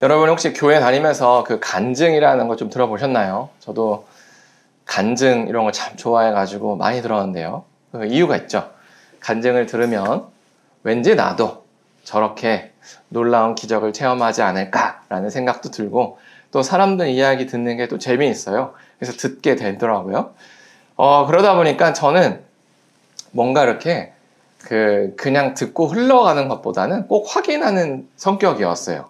여러분 혹시 교회 다니면서 그 간증이라는 거 좀 들어보셨나요? 저도 간증 이런 거 참 좋아해가지고 많이 들었는데요. 그 이유가 있죠. 간증을 들으면 왠지 나도 저렇게 놀라운 기적을 체험하지 않을까라는 생각도 들고, 또 사람들 이야기 듣는 게 또 재미있어요. 그래서 듣게 되더라고요. 그러다 보니까 저는 뭔가 이렇게 그냥 듣고 흘러가는 것보다는 꼭 확인하는 성격이었어요.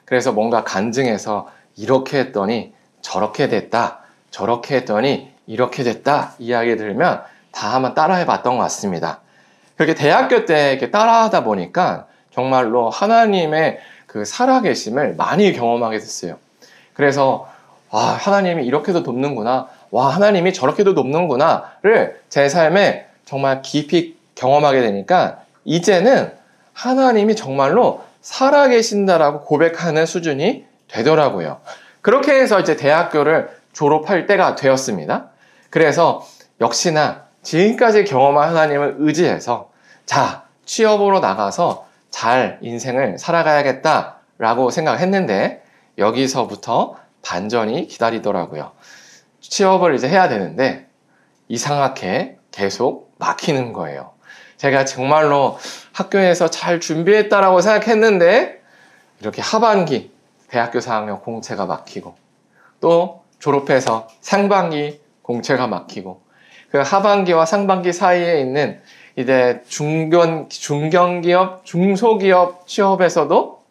그래서 뭔가 간증해서 이렇게 했더니 저렇게 됐다, 저렇게 했더니 이렇게 됐다 이야기 들으면 다 한번 따라해 봤던 것 같습니다. 그렇게 대학교 때 이렇게 따라하다 보니까 정말로 하나님의 그 살아계심을 많이 경험하게 됐어요. 그래서 하나님이 이렇게도 돕는구나, 하나님이 저렇게도 돕는구나를 제 삶에 정말 깊이 경험하게 되니까 이제는 하나님이 정말로 살아계신다라고 고백하는 수준이 되더라고요. 그렇게 해서 이제 대학교를 졸업할 때가 되었습니다. 그래서 역시나 지금까지 경험한 하나님을 의지해서 취업으로 나가서 잘 인생을 살아가야겠다라고 생각했는데, 여기서부터 반전이 기다리더라고요. 취업을 이제 해야 되는데 이상하게 계속 막히는 거예요. 제가 정말로 학교에서 잘 준비했다라고 생각했는데 이렇게 하반기 대학교 4학년 공채가 막히고, 또 졸업해서 상반기 공채가 막히고, 그 하반기와 상반기 사이에 있는 이제 중견기업, 중소기업 취업에서도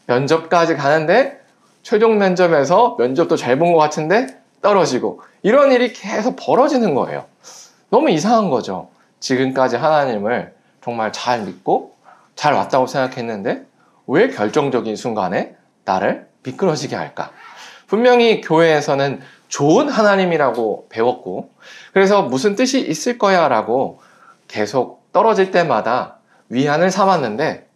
면접까지 가는데 최종 면접에서 면접도 잘 본 것 같은데 떨어지고, 이런 일이 계속 벌어지는 거예요. 너무 이상한 거죠. 지금까지 하나님을 정말 잘 믿고 잘 왔다고 생각했는데 왜 결정적인 순간에 나를 미끄러지게 할까? 분명히 교회에서는 좋은 하나님이라고 배웠고, 그래서 무슨 뜻이 있을 거야 라고 계속 떨어질 때마다 위안을 삼았는데,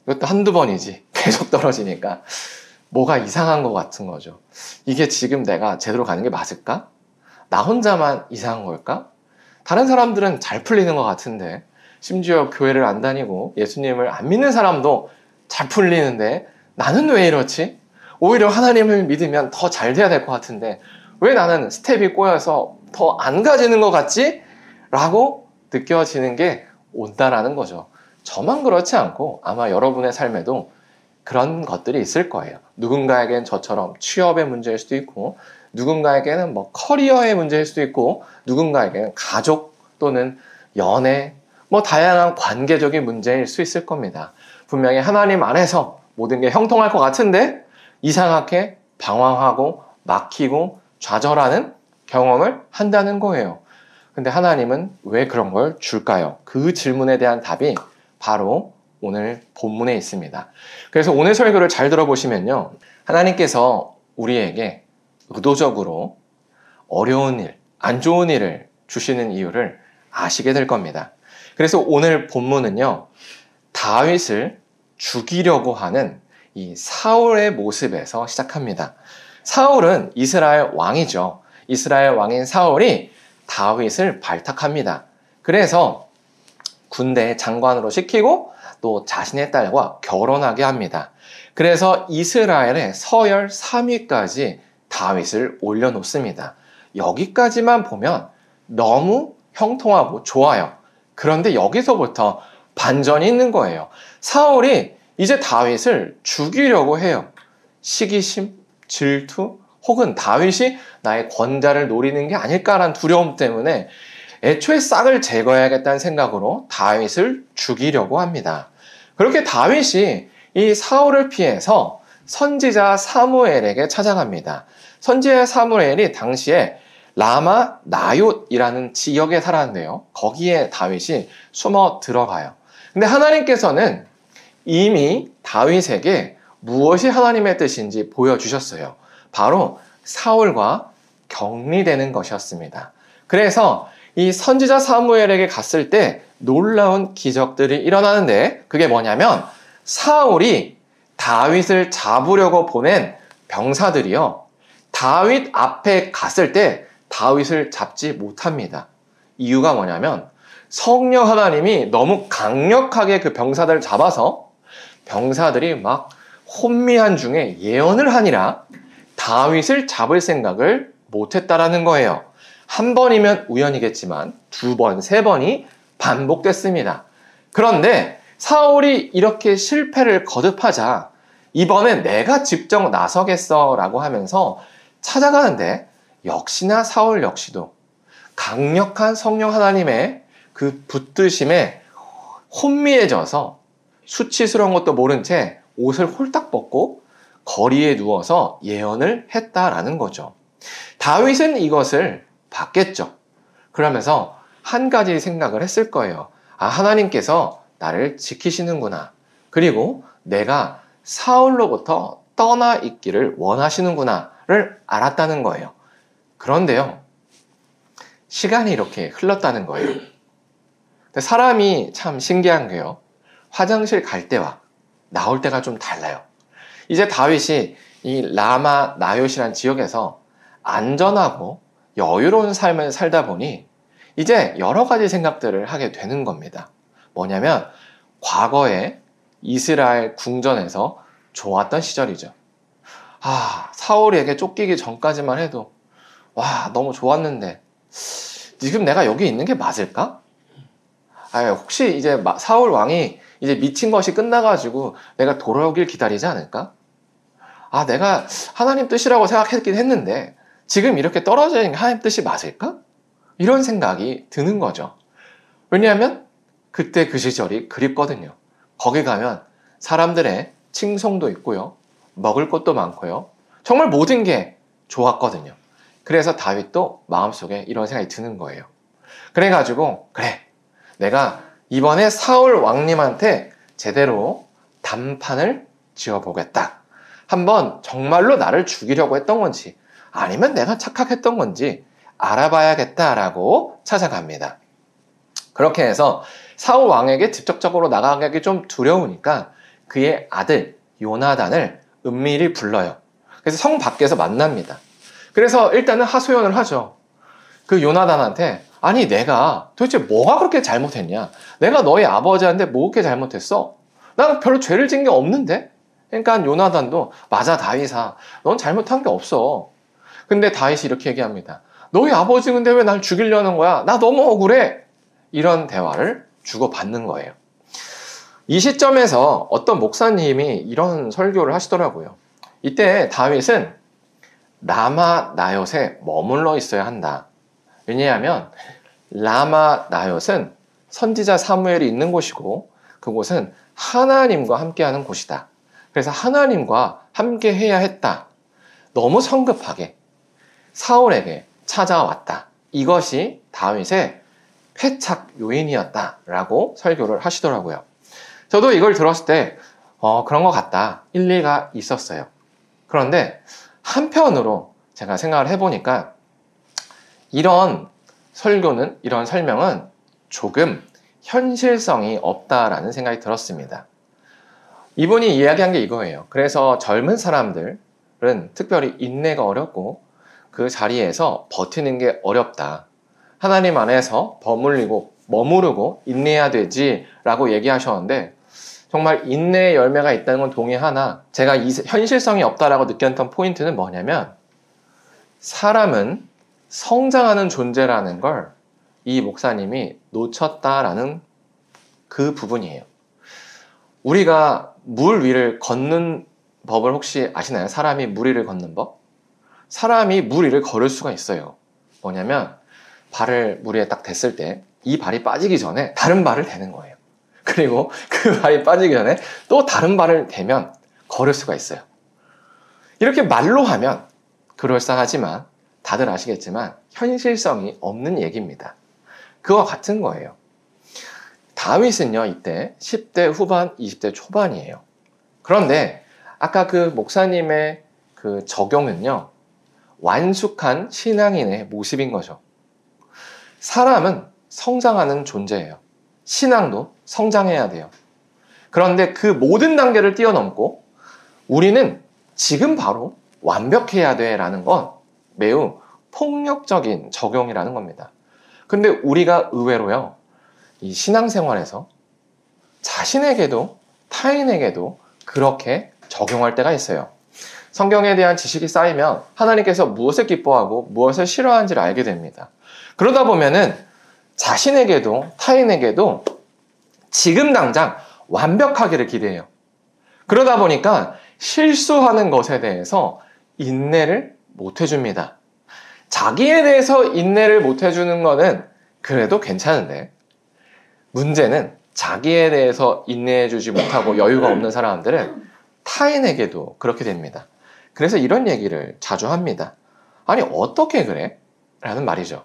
이것도 한두 번이지 계속 떨어지니까 뭐가 이상한 것 같은 거죠. 이게 지금 내가 제대로 가는 게 맞을까? 나 혼자만 이상한 걸까? 다른 사람들은 잘 풀리는 것 같은데, 심지어 교회를 안 다니고 예수님을 안 믿는 사람도 잘 풀리는데 나는 왜 이렇지? 오히려 하나님을 믿으면 더 잘 돼야 될 것 같은데 왜 나는 스텝이 꼬여서 더 안 가지는 것 같지? 라고 느껴지는 게 온다라는 거죠. 저만 그렇지 않고 아마 여러분의 삶에도 그런 것들이 있을 거예요. 누군가에겐 저처럼 취업의 문제일 수도 있고, 누군가에게는 커리어의 문제일 수도 있고, 누군가에게는 가족 또는 연애, 다양한 관계적인 문제일 수 있을 겁니다. 분명히 하나님 안에서 모든 게 형통할 것 같은데 이상하게 방황하고 막히고 좌절하는 경험을 한다는 거예요. 근데 하나님은 왜 그런 걸 줄까요? 그 질문에 대한 답이 바로 오늘 본문에 있습니다. 그래서 오늘 설교를 잘 들어보시면요, 하나님께서 우리에게 의도적으로 어려운 일, 안 좋은 일을 주시는 이유를 아시게 될 겁니다. 그래서 오늘 본문은요, 다윗을 죽이려고 하는 이 사울의 모습에서 시작합니다. 사울은 이스라엘 왕이죠. 이스라엘 왕인 사울이 다윗을 발탁합니다. 그래서 군대 장관으로 시키고 또 자신의 딸과 결혼하게 합니다. 그래서 이스라엘의 서열 3위까지 다윗을 올려놓습니다. 여기까지만 보면 너무 형통하고 좋아요. 그런데 여기서부터 반전이 있는 거예요. 사울이 이제 다윗을 죽이려고 해요. 시기심, 질투, 혹은 다윗이 나의 권좌를 노리는 게 아닐까라는 두려움 때문에 애초에 싹을 제거해야겠다는 생각으로 다윗을 죽이려고 합니다. 그렇게 다윗이 이 사울을 피해서 선지자 사무엘에게 찾아갑니다. 선지자 사무엘이 당시에 라마 나옳이라는 지역에 살았는데요, 거기에 다윗이 숨어 들어가요. 근데 하나님께서는 이미 다윗에게 무엇이 하나님의 뜻인지 보여주셨어요. 바로 사울과 격리되는 것이었습니다. 그래서 이 선지자 사무엘에게 갔을 때 놀라운 기적들이 일어나는데, 그게 뭐냐면 사울이 다윗을 잡으려고 보낸 병사들이요, 다윗 앞에 갔을 때 다윗을 잡지 못합니다. 이유가 뭐냐면 성령 하나님이 너무 강력하게 그 병사들을 잡아서 병사들이 막 혼미한 중에 예언을 하니라 다윗을 잡을 생각을 못했다라는 거예요. 한 번이면 우연이겠지만 두 번, 세 번이 반복됐습니다. 그런데 사울이 이렇게 실패를 거듭하자 이번엔 내가 직접 나서겠어 라고 하면서 찾아가는데 역시나 사울 역시도 강력한 성령 하나님의 그 붙드심에 혼미해져서 수치스러운 것도 모른 채 옷을 홀딱 벗고 거리에 누워서 예언을 했다라는 거죠. 다윗은 이것을 봤겠죠. 그러면서 한 가지 생각을 했을 거예요. 아, 하나님께서 나를 지키시는구나. 그리고 내가 사울로부터 떠나 있기를 원하시는구나를 알았다는 거예요. 그런데요, 시간이 이렇게 흘렀다는 거예요. 근데 사람이 참 신기한 게요, 화장실 갈 때와 나올 때가 좀 달라요. 이제 다윗이 이 라마 나요시라는 지역에서 안전하고 여유로운 삶을 살다 보니 이제 여러 가지 생각들을 하게 되는 겁니다. 뭐냐면 과거에 이스라엘 궁전에서 좋았던 시절이죠. 아, 사울에게 쫓기기 전까지만 해도 와, 너무 좋았는데 지금 내가 여기 있는 게 맞을까? 아, 혹시 이제 사울 왕이 이제 미친 것이 끝나가지고 내가 돌아오길 기다리지 않을까? 아, 내가 하나님 뜻이라고 생각했긴 했는데 지금 이렇게 떨어져 있는 게 하나님 뜻이 맞을까? 이런 생각이 드는 거죠. 왜냐하면 그때 그 시절이 그립거든요. 거기 가면 사람들의 칭송도 있고요, 먹을 것도 많고요, 정말 모든 게 좋았거든요. 그래서 다윗도 마음속에 이런 생각이 드는 거예요. 그래가지고 그래, 내가 이번에 사울 왕님한테 제대로 단판을 지어보겠다. 한번 정말로 나를 죽이려고 했던 건지 아니면 내가 착각했던 건지 알아봐야겠다라고 찾아갑니다. 그렇게 해서 사울 왕에게 직접적으로 나가기 좀 두려우니까 그의 아들 요나단을 은밀히 불러요. 그래서 성 밖에서 만납니다. 그래서 일단은 하소연을 하죠. 그 요나단한테, 아니 내가 도대체 뭐가 그렇게 잘못했냐? 내가 너희 아버지한테 뭐 그렇게 잘못했어? 나는 별로 죄를 지은 게 없는데? 그러니까 요나단도, 맞아 다윗아, 넌 잘못한 게 없어. 근데 다윗이 이렇게 얘기합니다. 너희 아버지 근데 왜 날 죽이려는 거야? 나 너무 억울해. 이런 대화를 주고받는 거예요. 이 시점에서 어떤 목사님이 이런 설교를 하시더라고요. 이때 다윗은 라마 나옅에 머물러 있어야 한다. 왜냐하면 라마 나옅은 선지자 사무엘이 있는 곳이고 그곳은 하나님과 함께하는 곳이다. 그래서 하나님과 함께 해야 했다. 너무 성급하게 사울에게 찾아왔다. 이것이 다윗의 패착 요인이었다라고 설교를 하시더라고요. 저도 이걸 들었을 때 그런 것 같다, 일리가 있었어요. 그런데 한편으로 제가 생각을 해보니까 이런 설교는, 이런 설명은 조금 현실성이 없다라는 생각이 들었습니다. 이분이 이야기한 게 이거예요. 그래서 젊은 사람들은 특별히 인내가 어렵고 그 자리에서 버티는 게 어렵다. 하나님 안에서 머무르고 인내해야 되지 라고 얘기하셨는데, 정말 인내의 열매가 있다는 건 동의하나 제가 이 현실성이 없다라고 느꼈던 포인트는 뭐냐면, 사람은 성장하는 존재라는 걸 이 목사님이 놓쳤다라는 그 부분이에요. 우리가 물 위를 걷는 법을 혹시 아시나요? 사람이 물 위를 걷는 법? 사람이 물 위를 걸을 수가 있어요. 뭐냐면 발을 물 위에 딱 댔을 때 이 발이 빠지기 전에 다른 발을 대는 거예요. 그리고 그 발이 빠지기 전에 또 다른 발을 대면 걸을 수가 있어요. 이렇게 말로 하면 그럴싸하지만 다들 아시겠지만 현실성이 없는 얘기입니다. 그와 같은 거예요. 다윗은요, 이때 10대 후반, 20대 초반이에요. 그런데 아까 그 목사님의 그 적용은요, 완숙한 신앙인의 모습인 거죠. 사람은 성장하는 존재예요. 신앙도 성장해야 돼요. 그런데 그 모든 단계를 뛰어넘고 우리는 지금 바로 완벽해야 돼 라는 건 매우 폭력적인 적용이라는 겁니다. 근데 우리가 의외로요, 이 신앙생활에서 자신에게도 타인에게도 그렇게 적용할 때가 있어요. 성경에 대한 지식이 쌓이면 하나님께서 무엇을 기뻐하고 무엇을 싫어하는지를 알게 됩니다. 그러다 보면은 자신에게도 타인에게도 지금 당장 완벽하기를 기대해요. 그러다 보니까 실수하는 것에 대해서 인내를 못 해줍니다. 자기에 대해서 인내를 못 해주는 거는 그래도 괜찮은데, 문제는 자기에 대해서 인내해주지 못하고 여유가 없는 사람들은 타인에게도 그렇게 됩니다. 그래서 이런 얘기를 자주 합니다. 아니, 어떻게 그래? 라는 말이죠.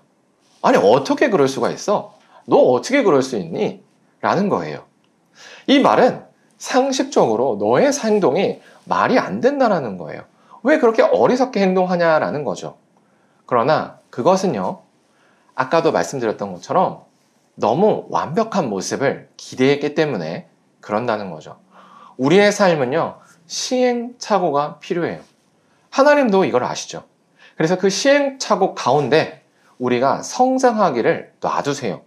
아니, 어떻게 그럴 수가 있어? 너 어떻게 그럴 수 있니? 라는 거예요. 이 말은 상식적으로 너의 행동이 말이 안 된다는 거예요. 왜 그렇게 어리석게 행동하냐라는 거죠. 그러나 그것은요, 아까도 말씀드렸던 것처럼 너무 완벽한 모습을 기대했기 때문에 그런다는 거죠. 우리의 삶은요, 시행착오가 필요해요. 하나님도 이걸 아시죠. 그래서 그 시행착오 가운데 우리가 성장하기를 놔두세요.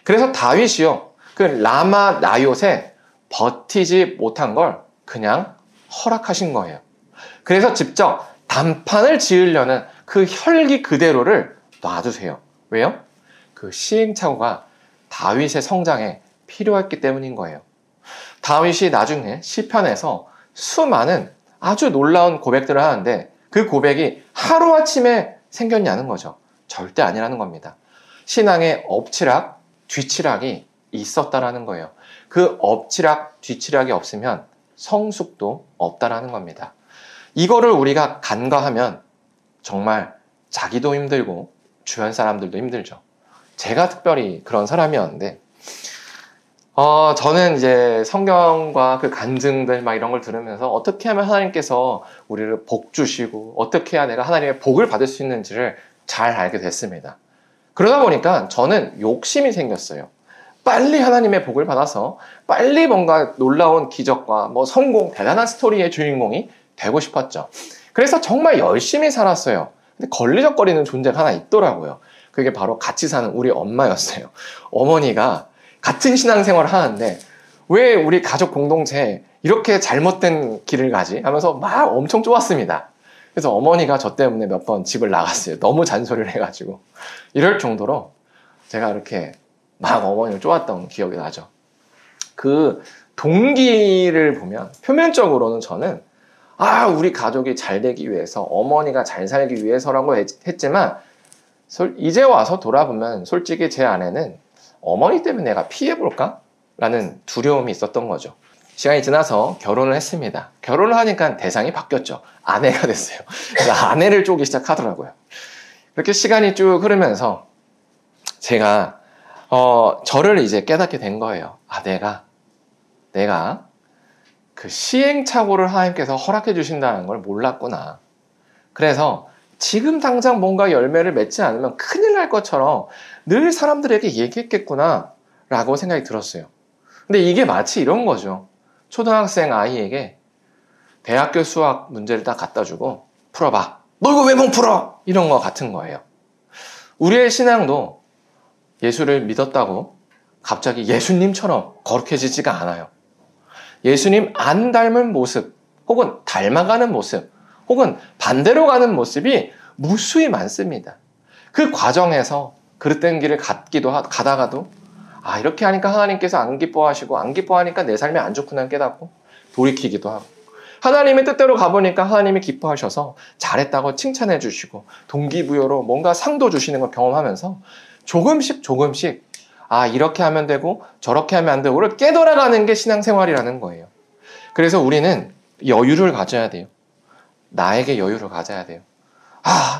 그래서 다윗이요, 그 라마 나요새 버티지 못한 걸 그냥 허락하신 거예요. 그래서 직접 단판을 지으려는 그 혈기 그대로를 놔두세요. 왜요? 그 시행착오가 다윗의 성장에 필요했기 때문인 거예요. 다윗이 나중에 시편에서 수많은 아주 놀라운 고백들을 하는데 그 고백이 하루아침에 생겼냐는 거죠. 절대 아니라는 겁니다. 신앙에 엎치락, 뒤치락이 있었다라는 거예요. 그 엎치락, 뒤치락이 없으면 성숙도 없다라는 겁니다. 이거를 우리가 간과하면 정말 자기도 힘들고 주변 사람들도 힘들죠. 제가 특별히 그런 사람이었는데, 저는 이제 성경과 그 간증들 막 이런 걸 들으면서 어떻게 하면 하나님께서 우리를 복 주시고 어떻게 해야 내가 하나님의 복을 받을 수 있는지를 잘 알게 됐습니다. 그러다 보니까 저는 욕심이 생겼어요. 빨리 하나님의 복을 받아서 빨리 뭔가 놀라운 기적과 뭐 성공, 대단한 스토리의 주인공이 되고 싶었죠. 그래서 정말 열심히 살았어요. 근데 걸리적거리는 존재가 하나 있더라고요. 그게 바로 같이 사는 우리 엄마였어요. 어머니가 같은 신앙생활을 하는데 왜 우리 가족 공동체에 이렇게 잘못된 길을 가지? 하면서 막 엄청 쪼았습니다. 그래서 어머니가 저 때문에 몇 번 집을 나갔어요. 너무 잔소리를 해가지고. 이럴 정도로 제가 이렇게 막 어머니를 쪼았던 기억이 나죠. 그 동기를 보면 표면적으로는 저는 우리 가족이 잘 되기 위해서, 어머니가 잘 살기 위해서라고 했지만 이제 와서 돌아보면 솔직히 제 안에는 어머니 때문에 내가 피해볼까? 라는 두려움이 있었던 거죠. 시간이 지나서 결혼을 했습니다. 결혼을 하니까 대상이 바뀌었죠. 아내가 됐어요. 그래서 아내를 쪼기 시작하더라고요. 그렇게 시간이 쭉 흐르면서 제가 저를 이제 깨닫게 된 거예요. 내가 그 시행착오를 하나님께서 허락해 주신다는 걸 몰랐구나. 그래서 지금 당장 뭔가 열매를 맺지 않으면 큰일 날 것처럼 늘 사람들에게 얘기했겠구나 라고 생각이 들었어요. 근데 이게 마치 이런 거죠. 초등학생 아이에게 대학교 수학 문제를 딱 갖다 주고 풀어봐. 너 이거 왜 못 풀어? 이런 거 같은 거예요. 우리의 신앙도 예수를 믿었다고 갑자기 예수님처럼 거룩해지지가 않아요. 예수님 안 닮은 모습, 혹은 닮아가는 모습, 혹은 반대로 가는 모습이 무수히 많습니다. 그 과정에서 그릇된 길을 가다가도 이렇게 하니까 하나님께서 안 기뻐하시고, 안 기뻐하니까 내 삶이 안 좋구나 깨닫고 돌이키기도 하고, 하나님의 뜻대로 가보니까 하나님이 기뻐하셔서 잘했다고 칭찬해 주시고 동기부여로 뭔가 상도 주시는 걸 경험하면서 조금씩 이렇게 하면 되고 저렇게 하면 안 되고를 깨달아가는 게 신앙생활이라는 거예요. 그래서 우리는 여유를 가져야 돼요. 나에게 여유를 가져야 돼요.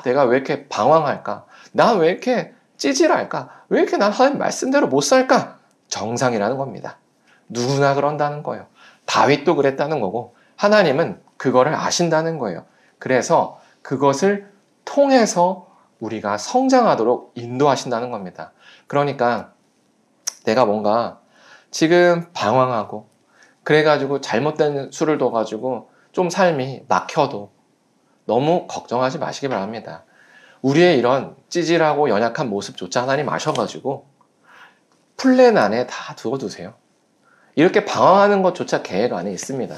내가 왜 이렇게 방황할까? 난 왜 이렇게 찌질할까? 왜 이렇게 난 하나님 말씀대로 못 살까? 정상이라는 겁니다. 누구나 그런다는 거예요. 다윗도 그랬다는 거고 하나님은 그거를 아신다는 거예요. 그래서 그것을 통해서 우리가 성장하도록 인도하신다는 겁니다. 그러니까 내가 뭔가 지금 방황하고 그래가지고 잘못된 수를 둬가지고 좀 삶이 막혀도 너무 걱정하지 마시기 바랍니다. 우리의 이런 찌질하고 연약한 모습조차 하나님 아셔가지고 플랜 안에 다 두어두세요. 이렇게 방황하는 것조차 계획 안에 있습니다.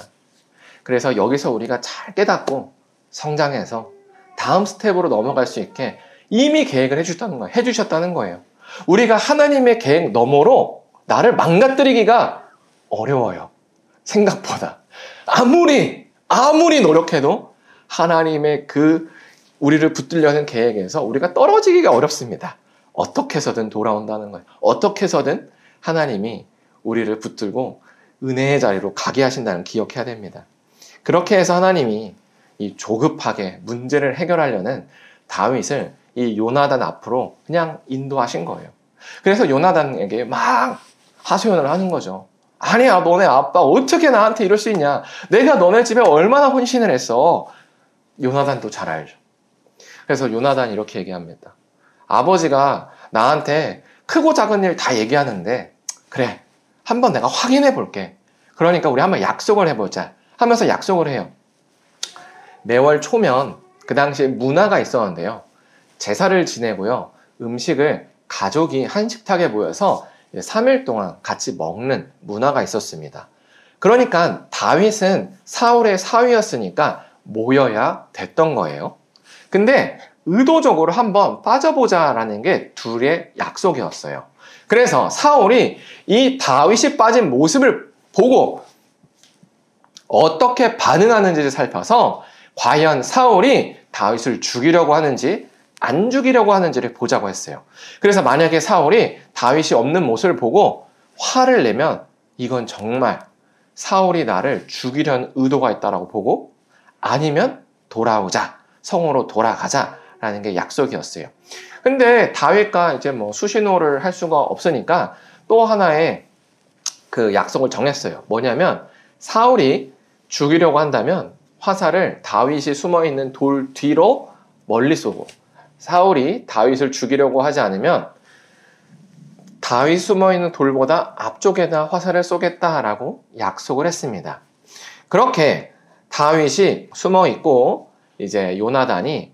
그래서 여기서 우리가 잘 깨닫고 성장해서 다음 스텝으로 넘어갈 수 있게 이미 계획을 해주셨다는 거예요. 우리가 하나님의 계획 너머로 나를 망가뜨리기가 어려워요. 생각보다. 아무리 노력해도 하나님의 우리를 붙들려는 계획에서 우리가 떨어지기가 어렵습니다. 어떻게 해서든 돌아온다는 거예요. 어떻게 해서든 하나님이 우리를 붙들고 은혜의 자리로 가게 하신다는 걸 기억해야 됩니다. 그렇게 해서 하나님이 이 조급하게 문제를 해결하려는 다윗을 이 요나단 앞으로 그냥 인도하신 거예요. 그래서 요나단에게 막 하소연을 하는 거죠. 아니야, 너네 아빠 어떻게 나한테 이럴 수 있냐? 내가 너네 집에 얼마나 헌신을 했어. 요나단도 잘 알죠. 그래서 요나단이 이렇게 얘기합니다. 아버지가 나한테 크고 작은 일 다 얘기하는데 그래, 한번 내가 확인해 볼게. 그러니까 우리 한번 약속을 해보자 하면서 약속을 해요. 매월 초면 그 당시에 문화가 있었는데요. 제사를 지내고요. 음식을 가족이 한 식탁에 모여서 3일 동안 같이 먹는 문화가 있었습니다. 그러니까 다윗은 사울의 사위였으니까 모여야 됐던 거예요. 근데 의도적으로 한번 빠져보자라는 게 둘의 약속이었어요. 그래서 사울이 이 다윗이 빠진 모습을 보고 어떻게 반응하는지를 살펴서 과연 사울이 다윗을 죽이려고 하는지 안 죽이려고 하는지를 보자고 했어요. 그래서 만약에 사울이 다윗이 없는 모습을 보고 화를 내면 이건 정말 사울이 나를 죽이려는 의도가 있다라고 보고 아니면 돌아오자, 성으로 돌아가자라는 게 약속이었어요. 근데 다윗과 이제 뭐 수신호를 할 수가 없으니까 또 하나의 그 약속을 정했어요. 뭐냐면 사울이 죽이려고 한다면 화살을 다윗이 숨어있는 돌 뒤로 멀리 쏘고 사울이 다윗을 죽이려고 하지 않으면 다윗 숨어있는 돌보다 앞쪽에다 화살을 쏘겠다라고 약속을 했습니다. 그렇게 다윗이 숨어있고 이제 요나단이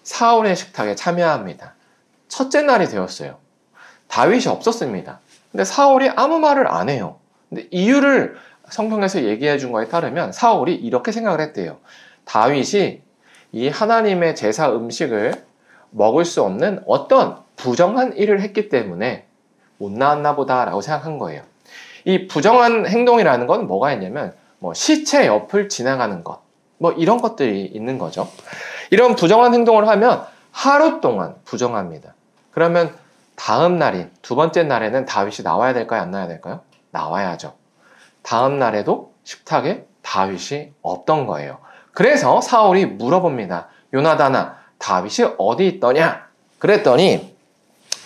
사울의 식탁에 참여합니다. 첫째 날이 되었어요. 다윗이 없었습니다. 근데 사울이 아무 말을 안 해요. 근데 이유를 성경에서 얘기해 준 거에 따르면 사울이 이렇게 생각을 했대요. 다윗이 이 하나님의 제사 음식을 먹을 수 없는 어떤 부정한 일을 했기 때문에 못 나왔나 보다라고 생각한 거예요. 이 부정한 행동이라는 건 뭐가 있냐면 뭐 시체 옆을 지나가는 것, 뭐 이런 것들이 있는 거죠. 이런 부정한 행동을 하면 하루 동안 부정합니다. 그러면 다음 날인 두 번째 날에는 다윗이 나와야 될까요? 안 나와야 될까요? 나와야죠. 다음 날에도 식탁에 다윗이 없던 거예요. 그래서 사울이 물어봅니다. 요나단아, 다윗이 어디 있더냐? 그랬더니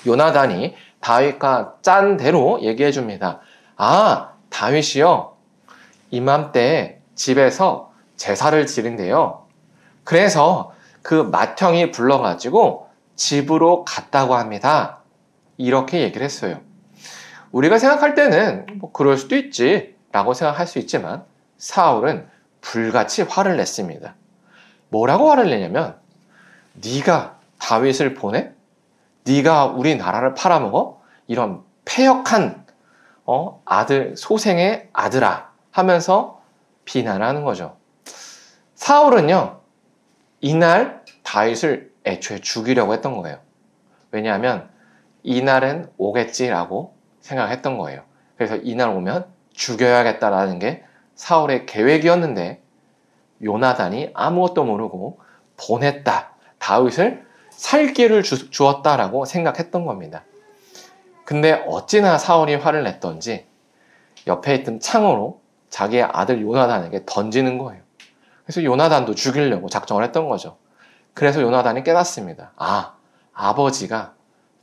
요나단이 다윗과 짠 대로 얘기해 줍니다. 아, 다윗이요. 이맘때 집에서 제사를 지른대요. 그래서 그 맏형이 불러가지고 집으로 갔다고 합니다. 이렇게 얘기를 했어요. 우리가 생각할 때는 뭐 그럴 수도 있지 라고 생각할 수 있지만 사울은 불같이 화를 냈습니다. 뭐라고 화를 내냐면 네가 다윗을 보내? 네가 우리나라를 팔아먹어? 이런 패역한 아들, 소생의 아들아 하면서 비난하는 거죠. 사울은요, 이날 다윗을 애초에 죽이려고 했던 거예요. 왜냐하면 이날은 오겠지라고 생각했던 거예요. 그래서 이날 오면 죽여야겠다라는 게 사울의 계획이었는데 요나단이 아무것도 모르고 보냈다. 다윗을 살 기회를 주었다라고 생각했던 겁니다. 근데 어찌나 사울이 화를 냈던지 옆에 있던 창으로 자기의 아들 요나단에게 던지는 거예요. 그래서 요나단도 죽이려고 작정을 했던 거죠. 그래서 요나단이 깨닫습니다. 아, 아버지가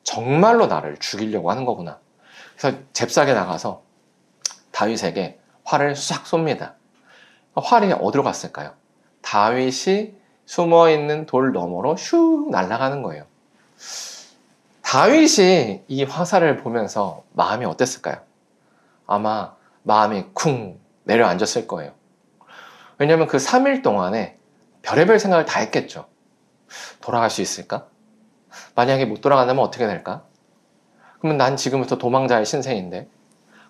정말로 나를 죽이려고 하는 거구나. 그래서 잽싸게 나가서 다윗에게 활을 싹 쏩니다. 활이 어디로 갔을까요? 다윗이 숨어있는 돌 너머로 슉 날아가는 거예요. 다윗이 이 화살을 보면서 마음이 어땠을까요? 아마 마음이 쿵 내려앉았을 거예요. 왜냐하면 그 3일 동안에 별의별 생각을 다 했겠죠. 돌아갈 수 있을까? 만약에 못 돌아간다면 어떻게 될까? 그러면 난 지금부터 도망자의 신세인데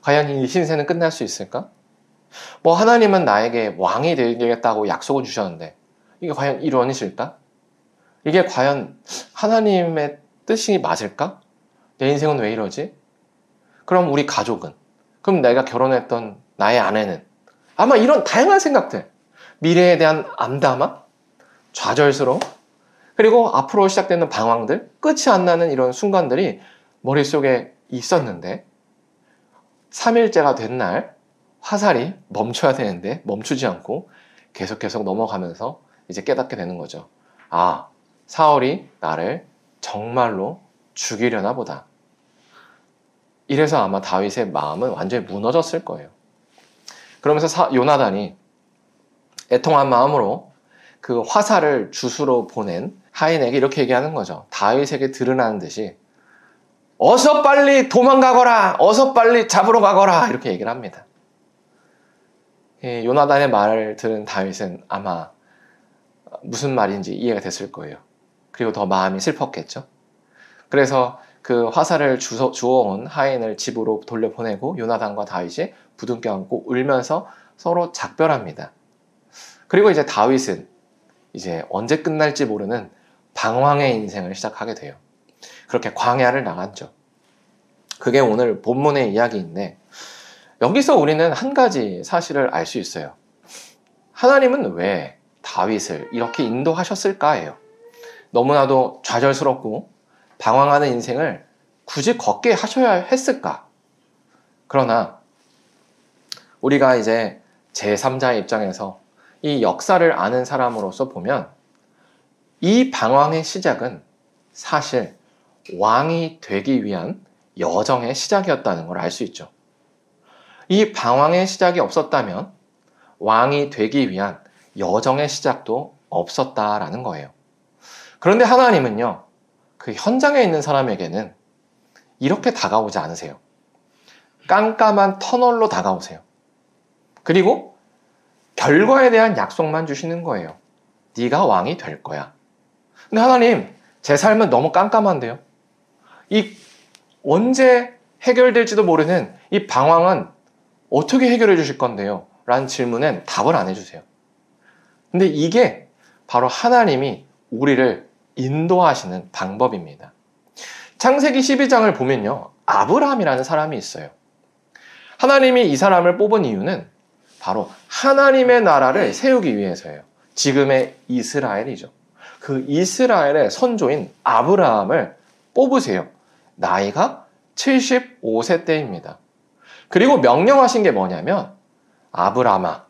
과연 이 신세는 끝날 수 있을까? 뭐 하나님은 나에게 왕이 되겠다고 약속을 주셨는데 이게 과연 이루어질까? 이게 과연 하나님의 뜻이 맞을까? 내 인생은 왜 이러지? 그럼 우리 가족은? 그럼 내가 결혼했던 나의 아내는? 아마 이런 다양한 생각들, 미래에 대한 암담함, 좌절스러움, 그리고 앞으로 시작되는 방황들, 끝이 안 나는 이런 순간들이 머릿속에 있었는데 3일째가 된 날 화살이 멈춰야 되는데 멈추지 않고 계속 넘어가면서 이제 깨닫게 되는 거죠. 아, 사울이 나를 정말로 죽이려나 보다. 이래서 아마 다윗의 마음은 완전히 무너졌을 거예요. 그러면서 요나단이 애통한 마음으로 그 화살을 주수로 보낸 하인에게 이렇게 얘기하는 거죠. 다윗에게 드러나는 듯이 어서 빨리 도망가거라! 어서 빨리 잡으러 가거라! 이렇게 얘기를 합니다. 요나단의 말을 들은 다윗은 아마 무슨 말인지 이해가 됐을 거예요. 그리고 더 마음이 슬펐겠죠. 그래서 그 화살을 주워온 하인을 집으로 돌려보내고 요나단과 다윗이 부둥켜 안고 울면서 서로 작별합니다. 그리고 이제 다윗은 이제 언제 끝날지 모르는 방황의 인생을 시작하게 돼요. 그렇게 광야를 나갔죠. 그게 오늘 본문의 이야기인데 여기서 우리는 한 가지 사실을 알 수 있어요. 하나님은 왜 다윗을 이렇게 인도하셨을까예요. 너무나도 좌절스럽고 방황하는 인생을 굳이 걷게 하셔야 했을까? 그러나 우리가 이제 제3자의 입장에서 이 역사를 아는 사람으로서 보면 이 방황의 시작은 사실 왕이 되기 위한 여정의 시작이었다는 걸 알 수 있죠. 이 방황의 시작이 없었다면 왕이 되기 위한 여정의 시작도 없었다라는 거예요. 그런데 하나님은요, 그 현장에 있는 사람에게는 이렇게 다가오지 않으세요. 깜깜한 터널로 다가오세요. 그리고 결과에 대한 약속만 주시는 거예요. 네가 왕이 될 거야. 근데 하나님, 제 삶은 너무 깜깜한데요. 이 언제 해결될지도 모르는 이 방황은 어떻게 해결해 주실 건데요? 라는 질문엔 답을 안 해주세요. 근데 이게 바로 하나님이 우리를 인도하시는 방법입니다. 창세기 12장을 보면요, 아브라함이라는 사람이 있어요. 하나님이 이 사람을 뽑은 이유는 바로 하나님의 나라를 세우기 위해서예요. 지금의 이스라엘이죠. 그 이스라엘의 선조인 아브라함을 뽑으세요. 나이가 75세 때입니다. 그리고 명령하신 게 뭐냐면 아브라함아,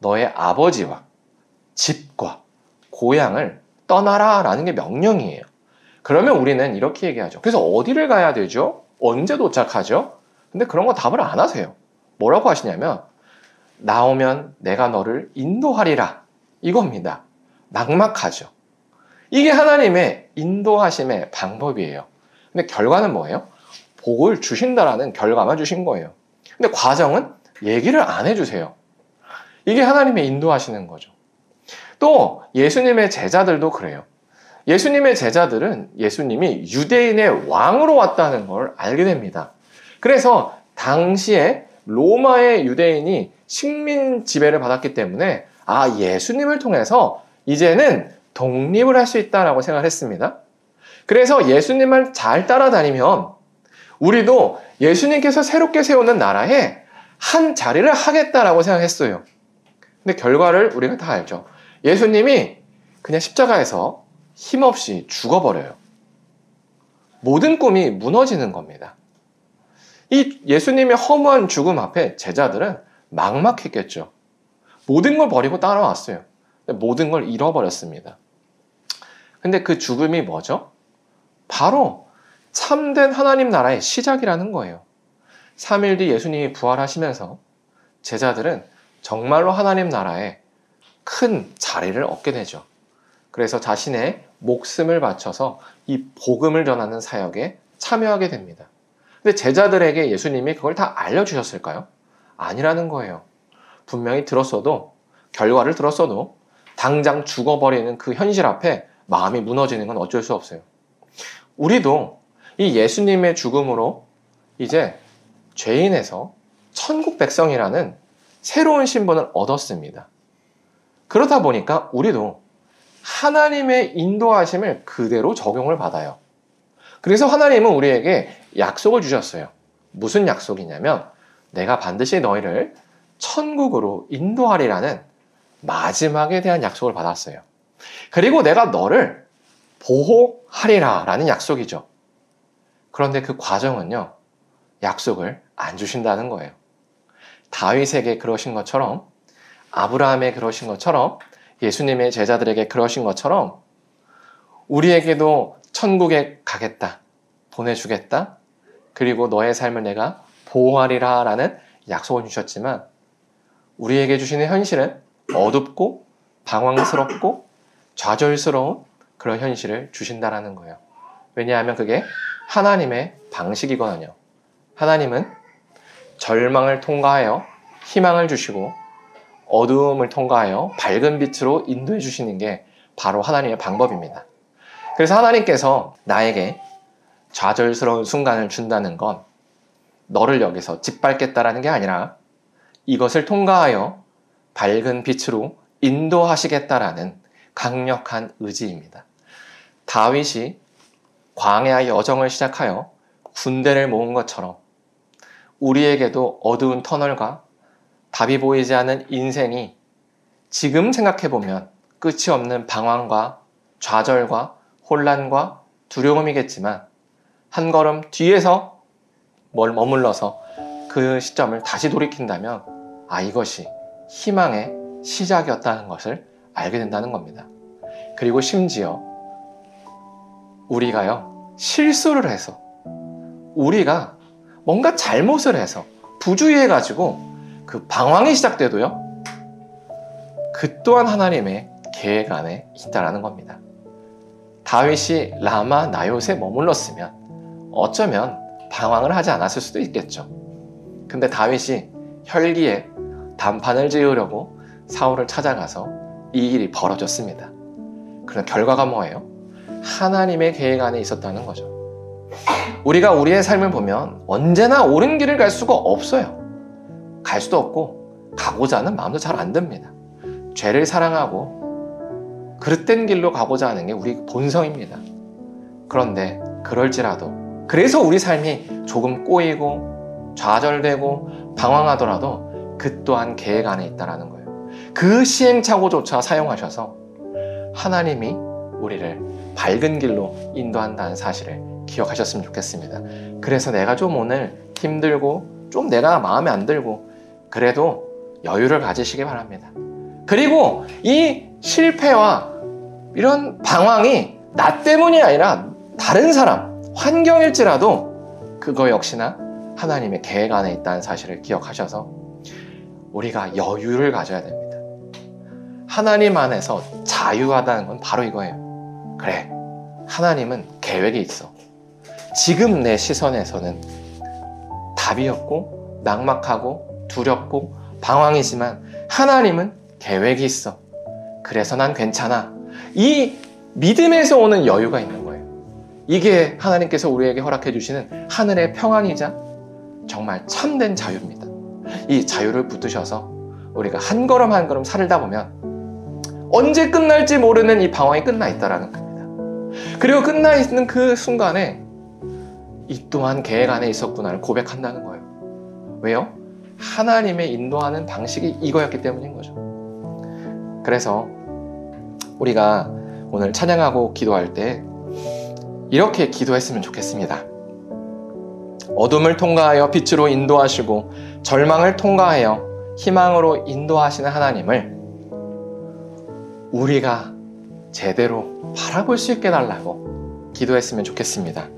너의 아버지와 집과 고향을 떠나라 라는 게 명령이에요. 그러면 우리는 이렇게 얘기하죠. 그래서 어디를 가야 되죠? 언제 도착하죠? 근데 그런 거 답을 안 하세요. 뭐라고 하시냐면 나오면 내가 너를 인도하리라 이겁니다. 막막하죠. 이게 하나님의 인도하심의 방법이에요. 근데 결과는 뭐예요? 복을 주신다라는 결과만 주신 거예요. 근데 과정은 얘기를 안 해주세요. 이게 하나님의 인도하시는 거죠. 또 예수님의 제자들도 그래요. 예수님의 제자들은 예수님이 유대인의 왕으로 왔다는 걸 알게 됩니다. 그래서 당시에 로마의 유대인이 식민 지배를 받았기 때문에 예수님을 통해서 이제는 독립을 할 수 있다라고 생각했습니다. 그래서 예수님을 잘 따라다니면 우리도 예수님께서 새롭게 세우는 나라에 한 자리를 하겠다라고 생각했어요. 근데 결과를 우리가 다 알죠. 예수님이 그냥 십자가에서 힘없이 죽어버려요. 모든 꿈이 무너지는 겁니다. 이 예수님의 허무한 죽음 앞에 제자들은 막막했겠죠. 모든 걸 버리고 따라왔어요. 모든 걸 잃어버렸습니다. 근데 그 죽음이 뭐죠? 바로 참된 하나님 나라의 시작이라는 거예요. 3일 뒤 예수님이 부활하시면서 제자들은 정말로 하나님 나라에 큰 자리를 얻게 되죠. 그래서 자신의 목숨을 바쳐서 이 복음을 전하는 사역에 참여하게 됩니다. 근데 제자들에게 예수님이 그걸 다 알려주셨을까요? 아니라는 거예요. 분명히 들었어도, 결과를 들었어도 당장 죽어버리는 그 현실 앞에 마음이 무너지는 건 어쩔 수 없어요. 우리도 이 예수님의 죽음으로 이제 죄인에서 천국 백성이라는 새로운 신분을 얻었습니다. 그렇다 보니까 우리도 하나님의 인도하심을 그대로 적용을 받아요. 그래서 하나님은 우리에게 약속을 주셨어요. 무슨 약속이냐면 내가 반드시 너희를 천국으로 인도하리라는 마지막에 대한 약속을 받았어요. 그리고 내가 너를 보호하리라 라는 약속이죠. 그런데 그 과정은요, 약속을 안 주신다는 거예요. 다윗에게 그러신 것처럼, 아브라함에 그러신 것처럼, 예수님의 제자들에게 그러신 것처럼 우리에게도 천국에 가겠다, 보내주겠다, 그리고 너의 삶을 내가 보호하리라 라는 약속을 주셨지만 우리에게 주시는 현실은 어둡고 방황스럽고 좌절스러운 그런 현실을 주신다라는 거예요. 왜냐하면 그게 하나님의 방식이거든요. 하나님은 절망을 통과하여 희망을 주시고 어두움을 통과하여 밝은 빛으로 인도해 주시는 게 바로 하나님의 방법입니다. 그래서 하나님께서 나에게 좌절스러운 순간을 준다는 건 너를 여기서 짓밟겠다라는 게 아니라 이것을 통과하여 밝은 빛으로 인도하시겠다라는 강력한 의지입니다. 다윗이 광야 여정을 시작하여 군대를 모은 것처럼 우리에게도 어두운 터널과 답이 보이지 않는 인생이 지금 생각해보면 끝이 없는 방황과 좌절과 혼란과 두려움이겠지만 한 걸음 뒤에서 머물러서 그 시점을 다시 돌이킨다면 이것이 희망의 시작이었다는 것을 알게 된다는 겁니다. 그리고 심지어 우리가요, 실수를 해서 우리가 뭔가 잘못을 해서 부주의해가지고 그 방황이 시작돼도요, 그 또한 하나님의 계획 안에 있다라는 겁니다. 다윗이 라마 나요트에 머물렀으면 어쩌면 방황을 하지 않았을 수도 있겠죠. 근데 다윗이 혈기에 단판을 지으려고 사울을 찾아가서 이 일이 벌어졌습니다. 그런 결과가 뭐예요? 하나님의 계획 안에 있었다는 거죠. 우리가 우리의 삶을 보면 언제나 옳은 길을 갈 수가 없어요. 갈 수도 없고 가고자 하는 마음도 잘 안 듭니다. 죄를 사랑하고 그릇된 길로 가고자 하는 게 우리 본성입니다. 그런데 그럴지라도, 그래서 우리 삶이 조금 꼬이고 좌절되고 방황하더라도 그 또한 계획 안에 있다는 거예요. 그 시행착오조차 사용하셔서 하나님이 우리를 밝은 길로 인도한다는 사실을 기억하셨으면 좋겠습니다. 그래서 내가 좀 오늘 힘들고 좀 내가 마음에 안 들고 그래도 여유를 가지시기 바랍니다. 그리고 이 실패와 이런 방황이 나 때문이 아니라 다른 사람, 환경일지라도 그거 역시나 하나님의 계획 안에 있다는 사실을 기억하셔서 우리가 여유를 가져야 됩니다. 하나님 안에서 자유하다는 건 바로 이거예요. 그래, 하나님은 계획이 있어. 지금 내 시선에서는 답이 없고 막막하고 두렵고 방황이지만 하나님은 계획이 있어. 그래서 난 괜찮아. 이 믿음에서 오는 여유가 있는 거예요. 이게 하나님께서 우리에게 허락해 주시는 하늘의 평안이자 정말 참된 자유입니다. 이 자유를 붙드셔서 우리가 한 걸음 한 걸음 살다 보면 언제 끝날지 모르는 이 방황이 끝나 있다라는 겁니다. 그리고 끝나 있는 그 순간에 이 또한 계획 안에 있었구나를 고백한다는 거예요. 왜요? 하나님의 인도하는 방식이 이거였기 때문인 거죠. 그래서 우리가 오늘 찬양하고 기도할 때 이렇게 기도했으면 좋겠습니다. 어둠을 통과하여 빛으로 인도하시고 절망을 통과하여 희망으로 인도하시는 하나님을 우리가 제대로 바라볼 수 있게 해달라고 기도했으면 좋겠습니다.